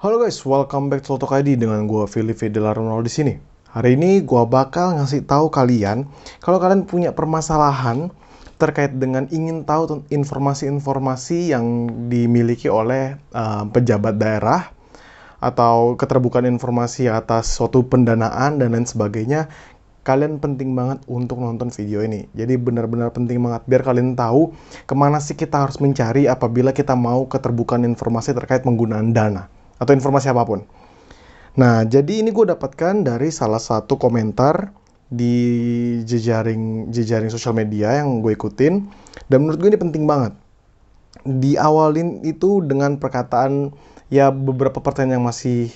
Halo guys, welcome back to Lotok ID dengan gue Filipe Delaronal di sini. Hari ini gue bakal ngasih tahu kalian kalau kalian punya permasalahan terkait dengan ingin tahu informasi-informasi yang dimiliki oleh pejabat daerah atau keterbukaan informasi atas suatu pendanaan dan lain sebagainya. Kalian penting banget untuk nonton video ini. Jadi benar-benar penting banget biar kalian tahu kemana sih kita harus mencari apabila kita mau keterbukaan informasi terkait penggunaan dana atau informasi apapun. Nah, jadi ini gue dapatkan dari salah satu komentar di jejaring sosial media yang gue ikutin, dan menurut gue ini penting banget. Diawalin itu dengan perkataan ya beberapa pertanyaan yang masih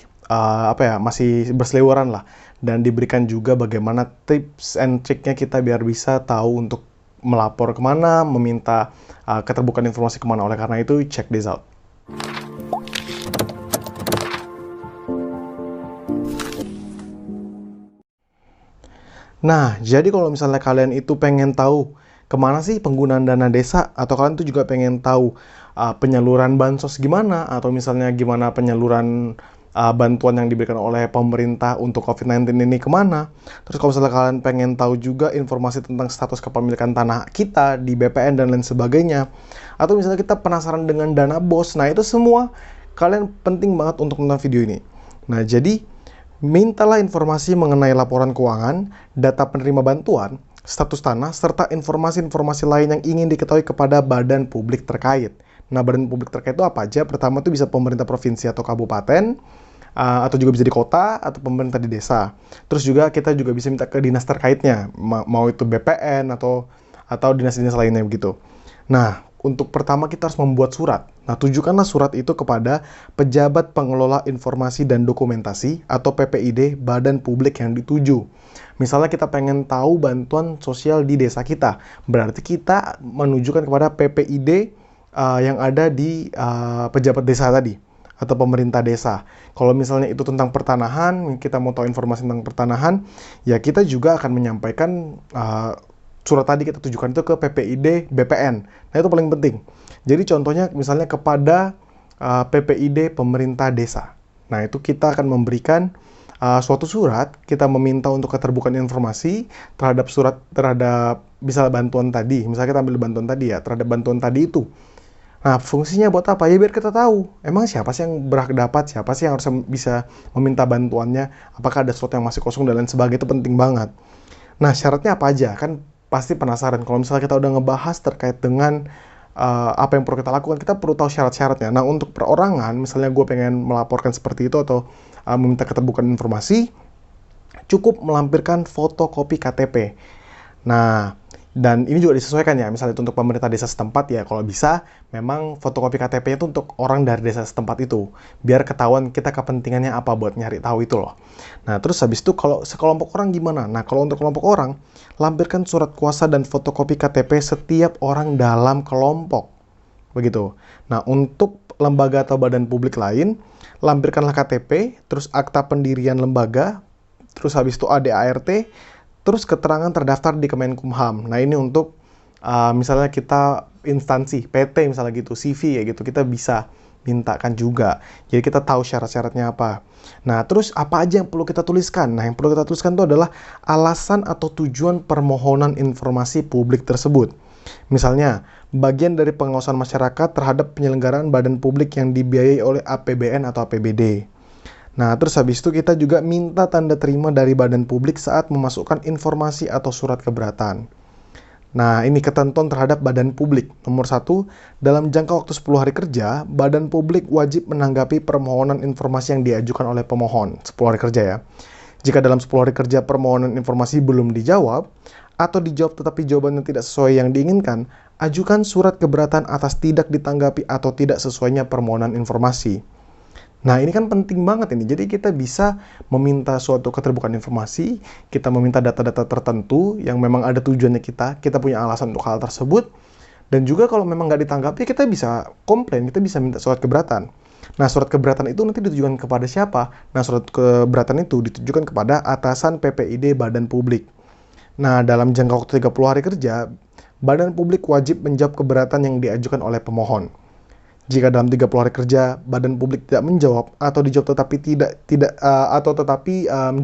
masih berseliweran lah, dan diberikan juga bagaimana tips and triknya kita biar bisa tahu untuk melapor kemana, meminta keterbukaan informasi kemana. Oleh karena itu, check this out. Nah, jadi kalau misalnya kalian itu pengen tahu kemana sih penggunaan dana desa, atau kalian tuh juga pengen tahu penyaluran bansos gimana, atau misalnya gimana penyaluran bantuan yang diberikan oleh pemerintah untuk COVID-19 ini kemana. Terus kalau misalnya kalian pengen tahu juga informasi tentang status kepemilikan tanah kita di BPN dan lain sebagainya, atau misalnya kita penasaran dengan dana BOS, nah itu semua kalian penting banget untuk nonton video ini. Nah, jadi mintalah informasi mengenai laporan keuangan, data penerima bantuan, status tanah, serta informasi-informasi lain yang ingin diketahui kepada badan publik terkait. Nah, badan publik terkait itu apa aja? Pertama itu bisa pemerintah provinsi atau kabupaten, atau juga bisa di kota, atau pemerintah di desa. Terus juga kita juga bisa minta ke dinas terkaitnya, mau itu BPN atau dinas-dinas lainnya begitu. Nah, untuk pertama kita harus membuat surat. Nah, tujukanlah surat itu kepada Pejabat Pengelola Informasi dan Dokumentasi atau PPID Badan Publik yang dituju. Misalnya kita pengen tahu bantuan sosial di desa kita, berarti kita menunjukkan kepada PPID yang ada di pejabat desa tadi atau pemerintah desa. Kalau misalnya itu tentang pertanahan, kita mau tahu informasi tentang pertanahan, ya kita juga akan menyampaikan surat tadi kita tujukan itu ke PPID BPN. Nah, itu paling penting. Jadi contohnya misalnya kepada PPID pemerintah desa. Nah, itu kita akan memberikan suatu surat, kita meminta untuk keterbukaan informasi terhadap misalnya bantuan tadi. Misalnya kita ambil bantuan tadi ya, terhadap bantuan tadi itu. Nah, fungsinya buat apa? Ya biar kita tahu, emang siapa sih yang berhak dapat, siapa sih yang harus bisa meminta bantuannya, apakah ada slot yang masih kosong dan lain sebagainya, itu penting banget. Nah, syaratnya apa aja? Kan pasti penasaran. Kalau misalnya kita udah ngebahas terkait dengan apa yang perlu kita lakukan, kita perlu tahu syarat-syaratnya. Nah, untuk perorangan, misalnya gue pengen melaporkan seperti itu atau meminta keterbukaan informasi, cukup melampirkan fotokopi KTP. Nah, dan ini juga disesuaikan ya, misalnya itu untuk pemerintah desa setempat ya, kalau bisa memang fotokopi KTP itu untuk orang dari desa setempat itu, biar ketahuan kita kepentingannya apa buat nyari tahu itu loh. Nah, terus habis itu kalau sekelompok orang gimana? Nah, kalau untuk kelompok orang, lampirkan surat kuasa dan fotokopi KTP setiap orang dalam kelompok. Begitu. Nah, untuk lembaga atau badan publik lain, lampirkanlah KTP, terus akta pendirian lembaga, terus habis itu ADART, terus keterangan terdaftar di Kemenkumham. Nah, ini untuk misalnya kita instansi PT misalnya gitu, CV ya gitu, kita bisa mintakan juga. Jadi kita tahu syarat-syaratnya apa. Nah, terus apa aja yang perlu kita tuliskan? Nah, yang perlu kita tuliskan itu adalah alasan atau tujuan permohonan informasi publik tersebut. Misalnya, bagian dari pengawasan masyarakat terhadap penyelenggaraan badan publik yang dibiayai oleh APBN atau APBD. Nah, terus habis itu kita juga minta tanda terima dari badan publik saat memasukkan informasi atau surat keberatan. Nah, ini ketentuan terhadap badan publik. Nomor 1, dalam jangka waktu 10 hari kerja, badan publik wajib menanggapi permohonan informasi yang diajukan oleh pemohon. 10 hari kerja ya. Jika dalam 10 hari kerja permohonan informasi belum dijawab, atau dijawab tetapi jawabannya tidak sesuai yang diinginkan, ajukan surat keberatan atas tidak ditanggapi atau tidak sesuainya permohonan informasi. Nah, ini kan penting banget ini. Jadi kita bisa meminta suatu keterbukaan informasi, kita meminta data-data tertentu yang memang ada tujuannya kita punya alasan untuk hal tersebut, dan juga kalau memang nggak ditanggapi, kita bisa komplain, kita bisa minta surat keberatan. Nah, surat keberatan itu nanti ditujukan kepada siapa? Nah, surat keberatan itu ditujukan kepada atasan PPID Badan Publik. Nah, dalam jangka waktu 30 hari kerja, Badan Publik wajib menjawab keberatan yang diajukan oleh pemohon. Jika dalam 30 hari kerja badan publik tidak menjawab atau dijawab tetapi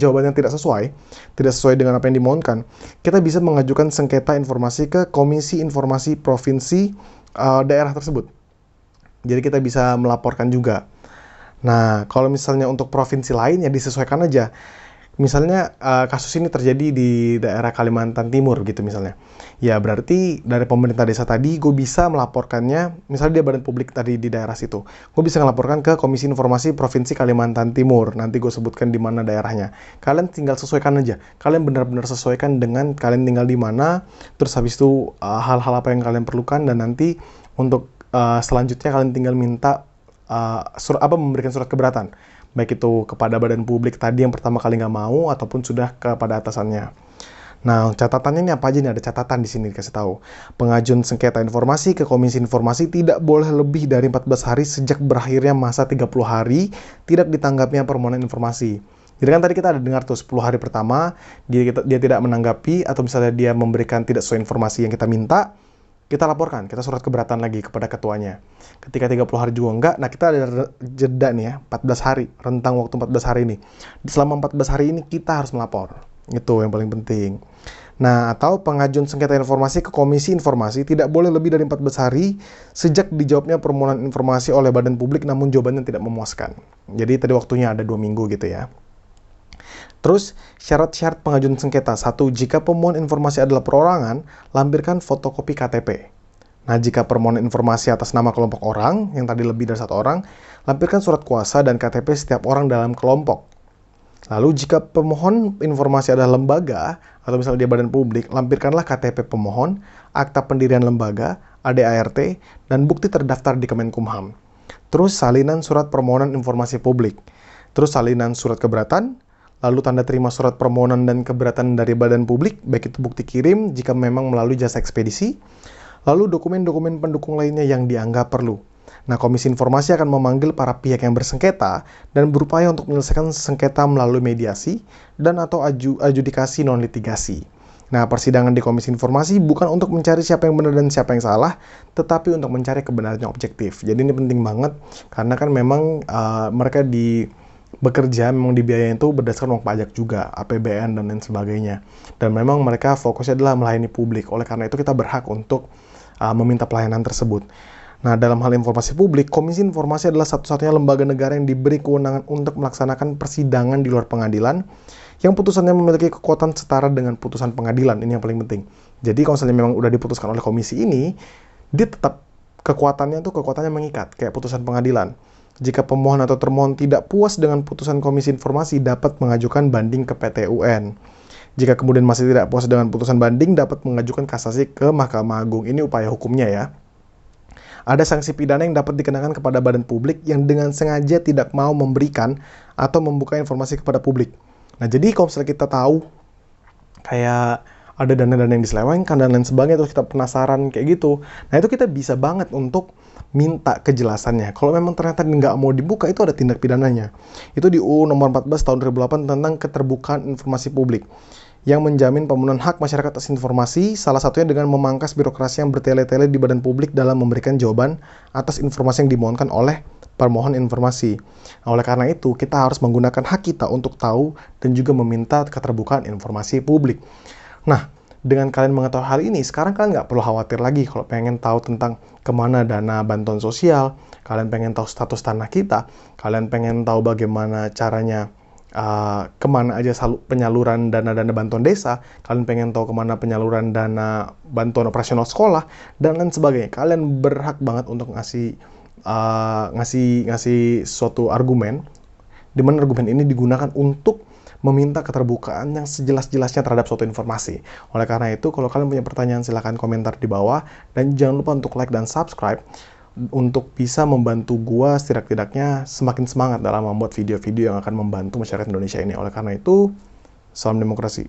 jawabannya tidak sesuai dengan apa yang dimohonkan, kita bisa mengajukan sengketa informasi ke Komisi Informasi Provinsi daerah tersebut. Jadi kita bisa melaporkan juga. Nah, kalau misalnya untuk provinsi lain ya disesuaikan aja. Misalnya kasus ini terjadi di daerah Kalimantan Timur gitu misalnya. Ya berarti dari pemerintah desa tadi gue bisa melaporkannya, misalnya dia badan publik tadi di daerah situ. Gue bisa melaporkan ke Komisi Informasi Provinsi Kalimantan Timur. Nanti gue sebutkan di mana daerahnya. Kalian tinggal sesuaikan aja. Kalian benar-benar sesuaikan dengan kalian tinggal di mana. Terus habis itu hal-hal apa yang kalian perlukan, dan nanti untuk selanjutnya kalian tinggal minta memberikan surat keberatan. Baik itu kepada badan publik tadi yang pertama kali nggak mau, ataupun sudah kepada atasannya. Nah, catatannya ini apa aja nih? Ada catatan di sini dikasih tahu. Pengajuan sengketa informasi ke Komisi Informasi tidak boleh lebih dari 14 hari sejak berakhirnya masa 30 hari tidak ditanggapnya permohonan informasi. Jadi kan tadi kita ada dengar tuh 10 hari pertama dia tidak menanggapi, atau misalnya dia memberikan tidak sesuai informasi yang kita minta, kita laporkan, kita surat keberatan lagi kepada ketuanya. Ketika 30 hari juga enggak, nah kita ada jeda nih ya, 14 hari, rentang waktu 14 hari ini. Selama 14 hari ini kita harus melapor. Itu yang paling penting. Nah, atau pengajuan sengketa informasi ke Komisi Informasi tidak boleh lebih dari 14 hari sejak dijawabnya permohonan informasi oleh badan publik namun jawabannya tidak memuaskan. Jadi tadi waktunya ada 2 minggu gitu ya. Terus, syarat-syarat pengajuan sengketa. 1. Jika pemohon informasi adalah perorangan, lampirkan fotokopi KTP. Nah, jika permohonan informasi atas nama kelompok orang, yang tadi lebih dari 1 orang, lampirkan surat kuasa dan KTP setiap orang dalam kelompok. Lalu, jika pemohon informasi adalah lembaga, atau misalnya dia badan publik, lampirkanlah KTP pemohon, akta pendirian lembaga, ADART, dan bukti terdaftar di Kemenkumham. Terus, salinan surat permohonan informasi publik. Terus, salinan surat keberatan, lalu tanda terima surat permohonan dan keberatan dari badan publik, baik itu bukti kirim jika memang melalui jasa ekspedisi, lalu dokumen-dokumen pendukung lainnya yang dianggap perlu. Nah, Komisi Informasi akan memanggil para pihak yang bersengketa dan berupaya untuk menyelesaikan sengketa melalui mediasi dan atau adjudikasi non-litigasi. Nah, persidangan di Komisi Informasi bukan untuk mencari siapa yang benar dan siapa yang salah, tetapi untuk mencari kebenaran yang objektif. Jadi ini penting banget, karena kan memang mereka bekerja memang dibiayai itu berdasarkan uang pajak juga, APBN dan lain sebagainya. Dan memang mereka fokusnya adalah melayani publik. Oleh karena itu kita berhak untuk meminta pelayanan tersebut. Nah, dalam hal informasi publik, Komisi Informasi adalah satu-satunya lembaga negara yang diberi kewenangan untuk melaksanakan persidangan di luar pengadilan yang putusannya memiliki kekuatan setara dengan putusan pengadilan. Ini yang paling penting. Jadi kalau misalnya memang udah diputuskan oleh komisi ini, dia tetap kekuatannya mengikat, kayak putusan pengadilan. Jika pemohon atau termohon tidak puas dengan putusan Komisi Informasi, dapat mengajukan banding ke PT UN. Jika kemudian masih tidak puas dengan putusan banding, dapat mengajukan kasasi ke Mahkamah Agung. Ini upaya hukumnya ya. Ada sanksi pidana yang dapat dikenakan kepada badan publik yang dengan sengaja tidak mau memberikan atau membuka informasi kepada publik. Nah, jadi kalau misalnya kita tahu kayak ada dana-dana yang diselewengkan dan lain sebagainya, terus kita penasaran kayak gitu, nah itu kita bisa banget untuk minta kejelasannya. Kalau memang ternyata nggak mau dibuka, itu ada tindak pidananya. Itu di UU nomor 14 tahun 2008 tentang keterbukaan informasi publik yang menjamin pemenuhan hak masyarakat atas informasi, salah satunya dengan memangkas birokrasi yang bertele-tele di badan publik dalam memberikan jawaban atas informasi yang dimohonkan oleh permohon informasi. Nah, oleh karena itu, kita harus menggunakan hak kita untuk tahu dan juga meminta keterbukaan informasi publik. Nah, dengan kalian mengetahui hal ini, sekarang kalian nggak perlu khawatir lagi kalau pengen tahu tentang kemana dana bantuan sosial, kalian pengen tahu status tanah kita, kalian pengen tahu bagaimana caranya kemana aja penyaluran dana-dana bantuan desa, kalian pengen tahu kemana penyaluran dana bantuan operasional sekolah, dan lain sebagainya. Kalian berhak banget untuk ngasih suatu argumen, di mana argumen ini digunakan untuk meminta keterbukaan yang sejelas-jelasnya terhadap suatu informasi. Oleh karena itu, kalau kalian punya pertanyaan, silahkan komentar di bawah, dan jangan lupa untuk like dan subscribe untuk bisa membantu gua setidak-tidaknya semakin semangat dalam membuat video-video yang akan membantu masyarakat Indonesia ini. Oleh karena itu, salam demokrasi.